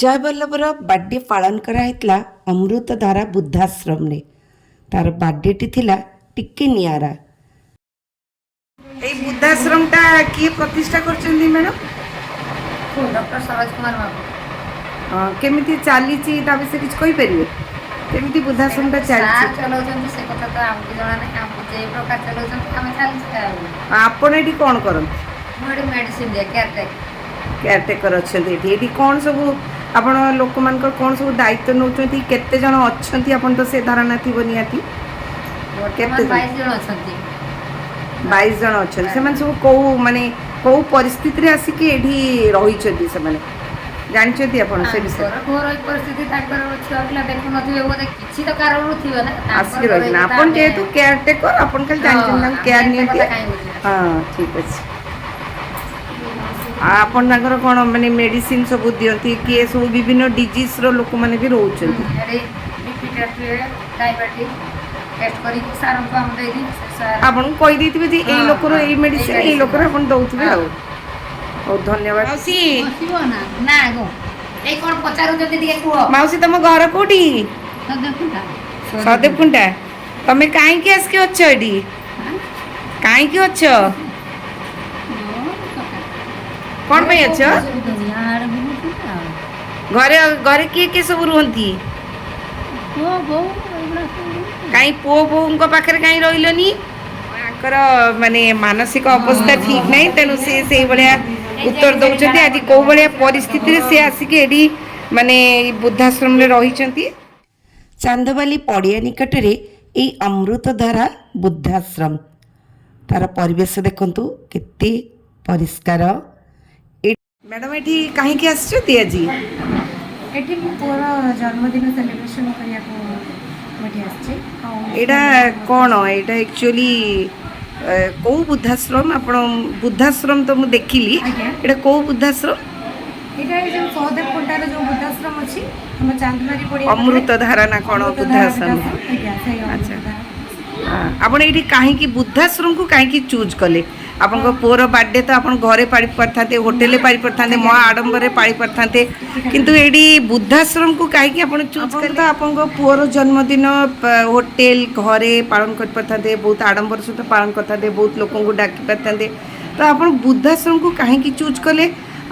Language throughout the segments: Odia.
ଜୟବଲ୍ଲଭର ବାର୍ଥଡେ ପାଳନ କରାହେଇଥିଲା ଅମୃତଧାରା ବୃଦ୍ଧାଶ୍ରମରେ। ତାର ବାର୍ଥଡେଟି ଥିଲା ଟିକେ ନିଆରା। এই বৃদ্ধাশ্রমটা কিଏ ପ୍ରତିଷ୍ଠା କରିଛନ୍ତି ମ୍ୟାଡ଼ାମ୍? ଡକ୍ଟର ସରୋଜ କୁମାର ବାବୁ। କେମିତି ଚାଲିଛି ତା ବିଷୟରେ କିଛି କହିପାରିବେ? କେମିତି ବୃଦ୍ଧାଶ୍ରମଟା ଚାଲିଛି? ଚଲାଉଛନ୍ତି ସେ କଥା ତ ଆମକୁ ଜଣା ନାହିଁ। ଆମକୁ ଯେ ପ୍ରକାର ଚଲାଉଛନ୍ତି ଆମେ ଚାଲିଛି ଆଉ। ଆପଣ ଏଠି କ'ଣ କରନ୍ତି? ମୁଁ ଏଠି ମେଡ଼ିସିନ ଦିଏ କେୟାରଟେକର ଅଛନ୍ତି ଏଠି। ଏଠି କ'ଣ ସବୁ ଆପଣ ଲୋକମାନଙ୍କର କ'ଣ ସବୁ ଦାୟିତ୍ୱ ନେଉଛନ୍ତି? କେତେ ଜଣ ଅଛନ୍ତି? ଆପଣ ତ ସେ ଧାରଣା ଥିବ ନିହାତି। କେତେ 22 ଜଣ ଅଛନ୍ତି। 22 ଜଣ ଅଛନ୍ତି। ସେମାନେ ସବୁ କେଉଁ ପରିସ୍ଥିତିରେ ଆସିକି ଏଠି ରହିଛନ୍ତି ସେମାନେ ଜାଣିଛନ୍ତି ଆପଣ ସେ ବିଷୟରେ? ଘର ପରିସ୍ଥିତି ତାଙ୍କର ଛୁଆ ପିଲା ଦେଖୁନଥିବେ ବୋଧେ କିଛି ତ କାରଣରୁ ଥିବ ନା ଆସିକି ରହିଛନ୍ତି। ଆପଣ ଯେହେତୁ କେୟାରଟେକର ଆପଣ ଖାଲି ଜାଣିଛନ୍ତି ତାଙ୍କୁ କେୟାର ନିଅନ୍ତି। ହଁ ଠିକ୍ ଅଛି। ଆପଣ ତାଙ୍କର କ'ଣ ମେଡ଼ିସିନ ସବୁ ଦିଅନ୍ତି? କିଏ ସବୁ ବିଭିନ୍ନ ଡିଜିଜ୍ର ଲୋକମାନେ ବି ରହୁଛନ୍ତି। ଆପଣଙ୍କୁ କହିଦେଇଥିବେ ଯେ ଏଇ ଲୋକର ଏଇ ମେଡ଼ିସିନ ଏଇ ଲୋକର ଆପଣ ଦେଉଥିବେ ଆଉ। ହଉ ଧନ୍ୟବାଦ। ମାଉସୀ ତମ ଘର କୋଉଠି? ସଦେବକୁଣ୍ଡା। ତମେ କାହିଁକି ଆସିକି ଅଛ ଏଠି? କାହିଁକି ଅଛ? କ'ଣ ପାଇଁ ଅଛ? ଘରେ ଘରେ କିଏ କିଏ ସବୁ ରୁହନ୍ତି? କାହିଁ ପୁଅ ବୋଉଙ୍କ ପାଖରେ କାହିଁ ରହିଲନି? ତାଙ୍କର ମାନସିକ ଅବସ୍ଥା ଠିକ୍ ନାହିଁ, ତେଣୁ ସେ ସେଇଭଳିଆ ଉତ୍ତର ଦେଉଛନ୍ତି। ଆଜି କେଉଁ ଭଳିଆ ପରିସ୍ଥିତିରେ ସେ ଆସିକି ଏଠି ବୃଦ୍ଧାଶ୍ରମରେ ରହିଛନ୍ତି। ଚାନ୍ଦବାଲି ପଡ଼ିଆ ନିକଟରେ ଏଇ ଅମୃତଧାରା ବୃଦ୍ଧାଶ୍ରମ। ତାର ପରିବେଶ ଦେଖନ୍ତୁ କେତେ ପରିଷ୍କାର। ମ୍ୟାଡ଼ାମ୍ ଏଠି କାହିଁକି ଆସିଛନ୍ତି ଆଜି? ଏଠି ମୋ ପୁଅର ଜନ୍ମଦିନ ସେଲିବ୍ରେସନ୍ କରିବାକୁ ଏଠି ଆସିଛି। ଏଇଟା କ'ଣ? ଏଇଟା ଆକ୍ଚୁଆଲି କେଉଁ ବୃଦ୍ଧାଶ୍ରମ? ଆପଣ ବୃଦ୍ଧାଶ୍ରମ ତ ମୁଁ ଦେଖିଲି, ଏଇଟା କେଉଁ ବୃଦ୍ଧାଶ୍ରମ? ଏଇଟା ଏଇ ଯେଉଁ ସହଦେବକୁଣ୍ଡାର ଯେଉଁ ବୃଦ୍ଧାଶ୍ରମ ଅଛି ଆମ ଚାନ୍ଦବାଲି ପଡ଼ିଆ ଅମୃତଧାରା ନା କ'ଣ ବୃଦ୍ଧାଶ୍ରମ? ଆଚ୍ଛା। ଆପଣ ଏଇଠି କାହିଁକି ବୃଦ୍ଧାଶ୍ରମକୁ କାହିଁକି ଚୁଜ୍ କଲେ? ଆପଣଙ୍କ ପୁଅର ବାର୍ଥଡେ ତ ଆପଣ ଘରେ ପାଳି ପାରିଥାନ୍ତେ, ହୋଟେଲରେ ପାଳି ପାରିଥାନ୍ତେ, ମହା ଆଡ଼ମ୍ବରରେ ପାଳି ପାରିଥାନ୍ତେ, କିନ୍ତୁ ଏଇଠି ବୃଦ୍ଧାଶ୍ରମକୁ କାହିଁକି ଆପଣ ଚୁଜ୍ କଲେ? ତ ଆପଣଙ୍କ ପୁଅର ଜନ୍ମଦିନ ହୋଟେଲ ଘରେ ପାଳନ କରିପାରିଥାନ୍ତେ, ବହୁତ ଆଡ଼ମ୍ବର ସହିତ ପାଳନ କରିଥାନ୍ତେ, ବହୁତ ଲୋକଙ୍କୁ ଡାକି ପାରିଥାନ୍ତେ, ତ ଆପଣ ବୃଦ୍ଧାଶ୍ରମକୁ କାହିଁକି ଚୁଜ୍ କଲେ?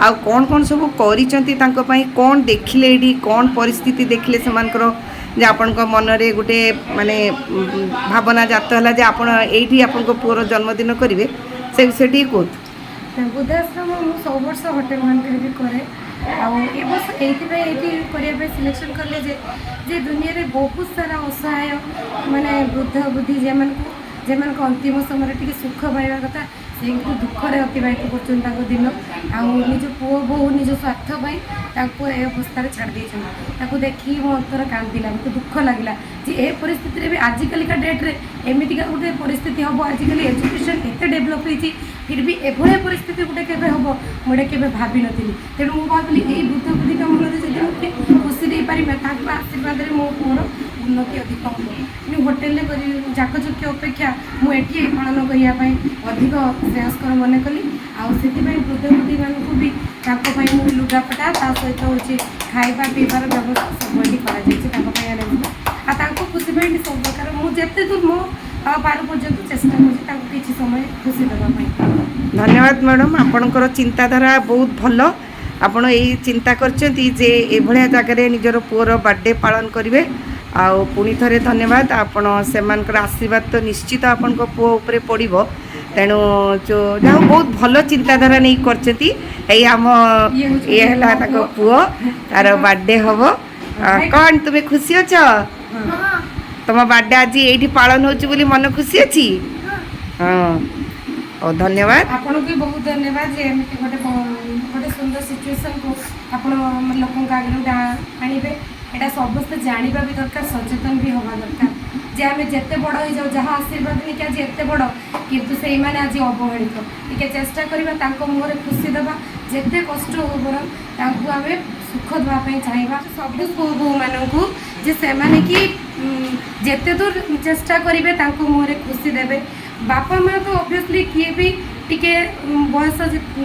ଆଉ କ'ଣ କ'ଣ ସବୁ କରିଛନ୍ତି ତାଙ୍କ ପାଇଁ? କ'ଣ ଦେଖିଲେ ଏଇଠି? କ'ଣ ପରିସ୍ଥିତି ଦେଖିଲେ ସେମାନଙ୍କର ଯେ ଆପଣଙ୍କ ମନରେ ଗୋଟେ ଭାବନା ଜାତ ହେଲା ଯେ ଆପଣ ଏଇଠି ଆପଣଙ୍କ ପୁଅର ଜନ୍ମଦିନ କରିବେ? ସେ ବିଷୟ ଟିକେ କୁହନ୍ତୁ। ବୃଦ୍ଧାଶ୍ରମ ମୁଁ ସବୁ ବର୍ଷ ହୋଟେଲ ମାନଙ୍କରେ ବି କରେ। ଆଉ ଏ ବର୍ଷ ଏଇଥିପାଇଁ ଏଇଠି କରିବା ପାଇଁ ସିଲେକ୍ସନ୍ କଲେ ଯେ ଦୁନିଆରେ ବହୁତ ସାରା ଅସହାୟ ବୃଦ୍ଧ ବୃଦ୍ଧି ଯେମାନଙ୍କ ଅନ୍ତିମ ସମୟରେ ଟିକେ ସୁଖ ପାଇବା କଥା ସେ କିନ୍ତୁ ଦୁଃଖରେ ଅତିବାହିତ କରୁଛନ୍ତି ତାଙ୍କ ଦିନ। ଆଉ ନିଜ ପୁଅ ବୋହୂ ନିଜ ସ୍ୱାର୍ଥ ପାଇଁ ତାଙ୍କୁ ଏ ଅବସ୍ଥାରେ ଛାଡ଼ି ଦେଇଛନ୍ତି। ତାକୁ ଦେଖିକି ମୋ ଅନ୍ତର କାନ୍ଦିଲା, ମୋତେ ଦୁଃଖ ଲାଗିଲା ଯେ ଏ ପରିସ୍ଥିତିରେ ବି ଆଜିକାଲିକା ଡେଟ୍ରେ ଏମିତିକା ଗୋଟେ ପରିସ୍ଥିତି ହେବ। ଆଜିକାଲି ଏଜୁକେସନ୍ ଏତେ ଡେଭଲପ୍ ହେଇଛି, ଫିର୍ ବି ଏଭଳିଆ ପରିସ୍ଥିତି ଗୋଟେ କେବେ ହେବ ମୁଁ ଏଇଟା କେବେ ଭାବିନଥିଲି। ତେଣୁ ମୁଁ ଭାବିଲି ଏଇ ବୃଦ୍ଧ ବୃଦ୍ଧିଙ୍କ ମନରେ ଯଦି ମୋତେ ଖୁସି ଦେଇପାରିବା ତାଙ୍କ ଆଶୀର୍ବାଦରେ ମୋ ପୁଅର ଉନ୍ନତି ଅଧିକ ହେବ। କିନ୍ତୁ ହୋଟେଲରେ ଜାକଜକ୍ୟ ଅପେକ୍ଷା ମୁଁ ଏଠି ପାଳନ କରିବା ପାଇଁ ଅଧିକ ଶ୍ରେୟସ୍କର ମନେ କଲି। ଆଉ ସେଥିପାଇଁ ବୃଦ୍ଧ ବୃଦ୍ଧିମାନଙ୍କୁ ବି ତାଙ୍କ ପାଇଁ ମୁଁ ଲୁଗାପଟା ତା ସହିତ ହେଉଛି ଖାଇବା ପିଇବାର ବ୍ୟବସ୍ଥା ସବୁ ଏଠି କରାଯାଇଛି ତାଙ୍କ ପାଇଁ ଆରେଞ୍ଜ। ଆଉ ତାଙ୍କ ଖୁସି ପାଇଁ ସବୁ ପ୍ରକାର ମୁଁ ଯେତେ ଦୂର ମୋ ପାରୁ ପର୍ଯ୍ୟନ୍ତ ଚେଷ୍ଟା କରୁଛି ତାଙ୍କୁ କିଛି ସମୟ ଖୁସି ଦେବା ପାଇଁ। ଧନ୍ୟବାଦ ମ୍ୟାଡ଼ାମ୍, ଆପଣଙ୍କର ଚିନ୍ତାଧାରା ବହୁତ ଭଲ। ଆପଣ ଏଇ ଚିନ୍ତା କରିଛନ୍ତି ଯେ ଏଭଳିଆ ଜାଗାରେ ନିଜର ପୁଅର ବାର୍ଥଡେ ପାଳନ କରିବେ। ଆଉ ପୁଣି ଥରେ ଧନ୍ୟବାଦ। ଆପଣ ସେମାନଙ୍କର ଆଶୀର୍ବାଦ ତ ନିଶ୍ଚିତ ଆପଣଙ୍କ ପୁଅ ଉପରେ ପଡ଼ିବ। ତେଣୁ ଯାହା ବହୁତ ଭଲ ଚିନ୍ତାଧାରା ନେଇ କରିଛନ୍ତି। ଏଇ ଆମ ଇଏ ହେଲା ତାଙ୍କ ପୁଅ, ତାର ବାର୍ଥଡେ ହେବ। କ'ଣ ତୁମେ ଖୁସି ଅଛ? ତମ ବାର୍ଥଡେ ଆଜି ଏଇଠି ପାଳନ ହେଉଛି ବୋଲି ମନ ଖୁସି ଅଛି? ହଁ, ହଉ ଧନ୍ୟବାଦ। ଆପଣଙ୍କୁ ବି ବହୁତ ଧନ୍ୟବାଦ ଯେ ଏମିତି ଗୋଟେ ସୁନ୍ଦର ସିଚୁଏସନ୍କୁ ଆପଣ ଲୋକଙ୍କ ଆଗରେ ଆଣିବେ। ଏଇଟା ସମସ୍ତେ ଜାଣିବା ବି ଦରକାର, ସଚେତନ ବି ହେବା ଦରକାର ଯେ ଆମେ ଯେତେ ବଡ଼ ହେଇଯାଉ, ଯାହା ଆଶୀର୍ବାଦ ନେଇକି ଆଜି ଏତେ ବଡ଼, କିନ୍ତୁ ସେଇମାନେ ଆଜି ଅବହେଳିତ। ଟିକେ ଚେଷ୍ଟା କରିବା ତାଙ୍କ ମୁହଁରେ ଖୁସି ଦେବା, ଯେତେ କଷ୍ଟ ହଉ ବରଂ ତାଙ୍କୁ ଆମେ ସୁଖ ଦେବା ପାଇଁ ଚାହିଁବା। ସବୁ ପୁଅ ବୋହୂମାନଙ୍କୁ ଯେ ସେମାନେ କି ଯେତେ ଦୂର ଚେଷ୍ଟା କରିବେ ତାଙ୍କ ମୁହଁରେ ଖୁସି ଦେବେ। ବାପା ମାଆ ତ ଅବଭିୟସଲି କିଏ ବି ଟିକେ ବୟସ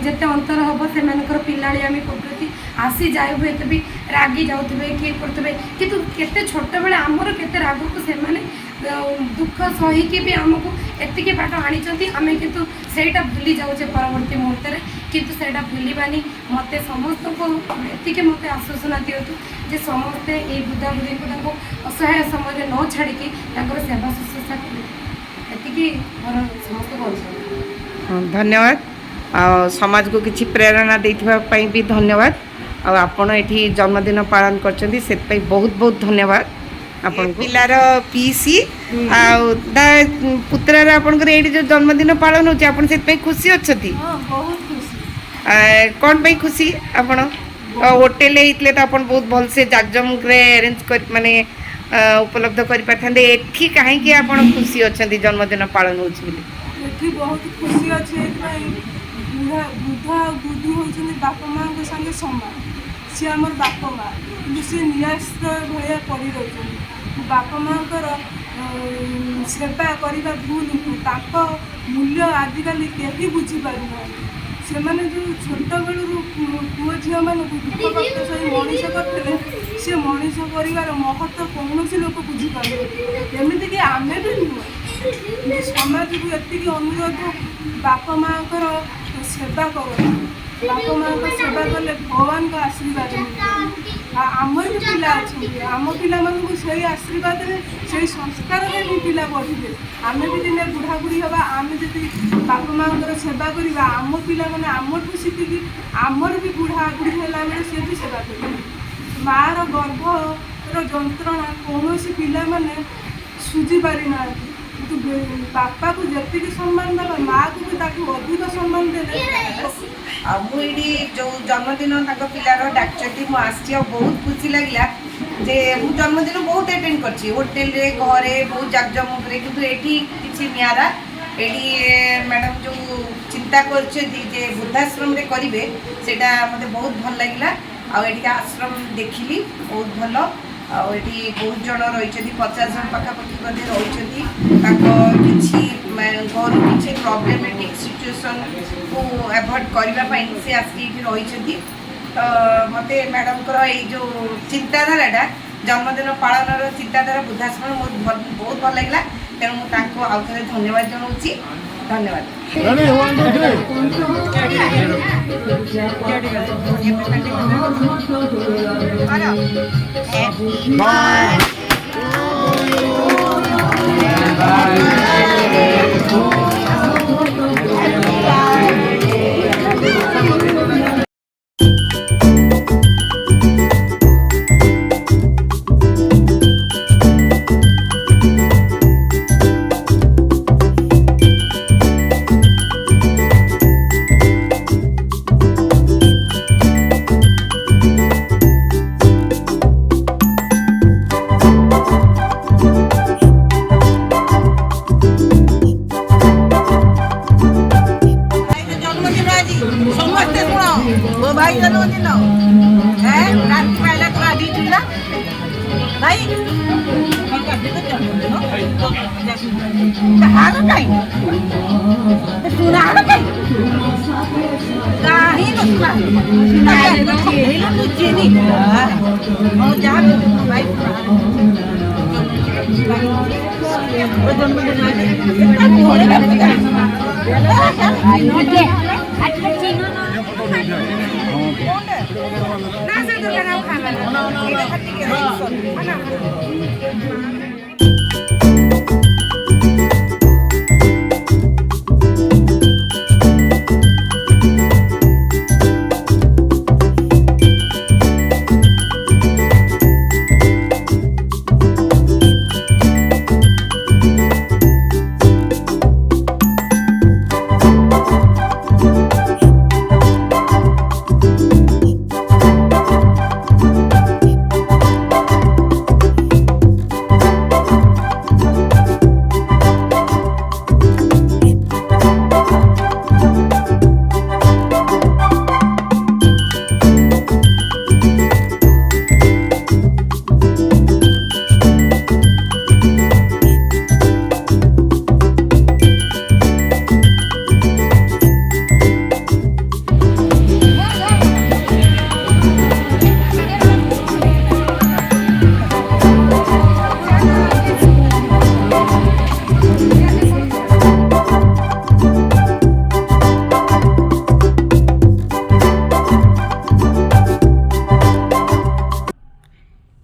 ଯେତେ ଅନ୍ତର ହେବ ସେମାନଙ୍କର ପିଲାଳିଆମି ପ୍ରକୃତି आसी जाए हुए तो भी रागी जाऊे किए करुवे कि केते छोट बेले आमर केते राग को से दुख सहीकि भी आमको एतिक बाट आनी आम कितु सेटा भूली जाऊे परवर्ती मुहूर्त में किंतु सेटा भूलिबानी मत समस्त को एतिक मत आश्वासना दिंतु जे समस्ते ये बुद्धा बुढ़ी को असहाय समय न छाड़ी सेवा शुश्रूषा एतिकी मोर समस्त को धन्यवाद समाज को किसी प्रेरणा देइथिबा भी धन्यवाद आपण एठी जन्मदिन पालन करछन्ती से बहुत बहुत धन्यवाद आपन पिलार पीसी पुत्रार आपन एठी जो जन्मदिन पालन होछि आपण से खुशी अछती बहुत खुशी कौन पे खुशी आपण होटेल हेतले तो आपण बहुत भल से जाकजमक रे अरेंज कर माने उपलब्ध कर पाथांदे एठी काहे कि आपण खुशी अछंती जन्मदिन पालन होछि बोली एठी बहुत खुशी अछि बुढ़ा बुढ़ा बुद्धि होती बापा माँ संगे समान सी आम बापा माँ कि सी निराश भाया पड़ी रही बापा माँ सेवा करने भूल मूल्य आजिकल कहीं बुझीपार से मैंने जो छोट बेलू पुओ झील मान दुख कष्ट सही मनीष करते सी मनीष कर महत्व कौन लोक बुझीपार एमती कि आम भी नुह समाज को एति अनुरोध बापा माँ सेवा कर बापा माँ सेवा कले भगवान का आशीर्वाद आमर भी पिला अच्छे आम पिला मानू से आशीर्वाद से संस्कार भी पिला बढ़े आम भी दिने बुढ़ा बुढ़ी हवा आम जी बापा माँ सेवा करवा आम पिला मैंने आमठू शिखिकी आमर भी बुढ़ा बुढ़ी है सी भी सेवा कर मार गर्भर जंत्रणा कौन पिला माने सुझी पारि ना କିନ୍ତୁ ବାପାକୁ ଯେତିକି ସମ୍ମାନ ଦେବା ମାଆକୁ ବି ତାକୁ ଅଧିକ ସମ୍ମାନ ଦେଲେ ଆଉ ମୁଁ ଏଇଠି ଯେଉଁ ଜନ୍ମଦିନ ତାଙ୍କ ପିଲାର ଡାକିଛନ୍ତି ମୁଁ ଆସିଛି ଆଉ ବହୁତ ଖୁସି ଲାଗିଲା ଯେ ମୁଁ ଜନ୍ମଦିନ ବହୁତ ଆଟେଣ୍ଡ କରିଛି ହୋଟେଲରେ ଘରେ ବହୁତ ଜାକଜମକରେ କିନ୍ତୁ ଏଠି କିଛି ନିଆରା ଏଠି ମ୍ୟାଡ଼ାମ୍ ଯେଉଁ ଚିନ୍ତା କରିଛନ୍ତି ଯେ ବୃଦ୍ଧାଶ୍ରମରେ କରିବେ ସେଇଟା ମୋତେ ବହୁତ ଭଲ ଲାଗିଲା ଆଉ ଏଠିକା ଆଶ୍ରମ ଦେଖିଲି ବହୁତ ଭଲ ଆଉ ଏଠି ବହୁତ ଜଣ ରହିଛନ୍ତି 50 ଜଣ ପାଖାପାଖି ବୋଧେ ରହିଛନ୍ତି ତାଙ୍କ କିଛି ଘରୁ କିଛି ପ୍ରୋବ୍ଲେମେଟିକ୍ ସିଚୁଏସନ୍କୁ ଆଭଏଡ୍ କରିବା ପାଇଁ ସେ ଆସିକି ଏଠି ରହିଛନ୍ତି ତ ମୋତେ ମ୍ୟାଡ଼ାମଙ୍କର ଏଇ ଯେଉଁ ଚିନ୍ତାଧାରାଟା ଜନ୍ମଦିନ ପାଳନର ଚିନ୍ତାଧାରା ବୃଦ୍ଧାଶ୍ରମ ବହୁତ ଭଲ ଲାଗିଲା ତେଣୁ ମୁଁ ତାଙ୍କୁ ଆଉ ଥରେ ଧନ୍ୟବାଦ ଜଣାଉଛି ଧନ୍ୟବାଦ भाई जन्मदिन है रात पहले तो आदि चुला भाई हालो काई सुना हालो काई काहे नसला नाही हेला तुझे नहीं हो जा भाई वो जन्मदिन आहे घोडे लागते ना से तो लगाओ खाना ना ये खट्टी के ना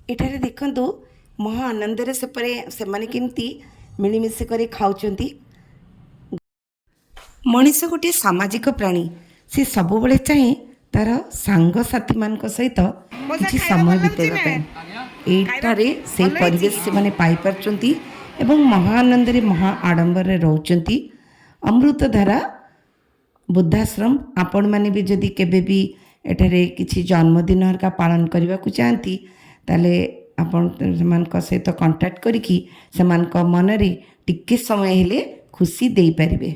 ଏଠାରେ ଦେଖନ୍ତୁ ମହା ଆନନ୍ଦରେ ସେମାନେ କେମିତି ମିଳିମିଶି କରି ଖାଉଛନ୍ତି। ମଣିଷ ଗୋଟିଏ ସାମାଜିକ ପ୍ରାଣୀ। ସେ ସବୁବେଳେ ଚାହେଁ ତାର ସାଙ୍ଗସାଥିମାନଙ୍କ ସହିତ କିଛି ସମୟ ବିତାଇବା ପାଇଁ। ଏଇଠାରେ ସେଇ ପରିବେଶ ସେମାନେ ପାଇପାରୁଛନ୍ତି ଏବଂ ମହା ଆନନ୍ଦରେ ମହା ଆଡ଼ମ୍ବରରେ ରହୁଛନ୍ତି। ଅମୃତଧାରା ବୃଦ୍ଧାଶ୍ରମ ଆପଣମାନେ ବି ଯଦି କେବେ ବି ଏଠାରେ କିଛି ଜନ୍ମଦିନ ହେରିକା ପାଳନ କରିବାକୁ ଚାହାନ୍ତି ତାହେଲେ ଆପଣ ସେମାନଙ୍କ ସହିତ କଣ୍ଟାକ୍ଟ କରିକି ସେମାନଙ୍କ ମନରେ ଟିକେ ସମୟ ହେଲେ ଖୁସି ଦେଇପାରିବେ।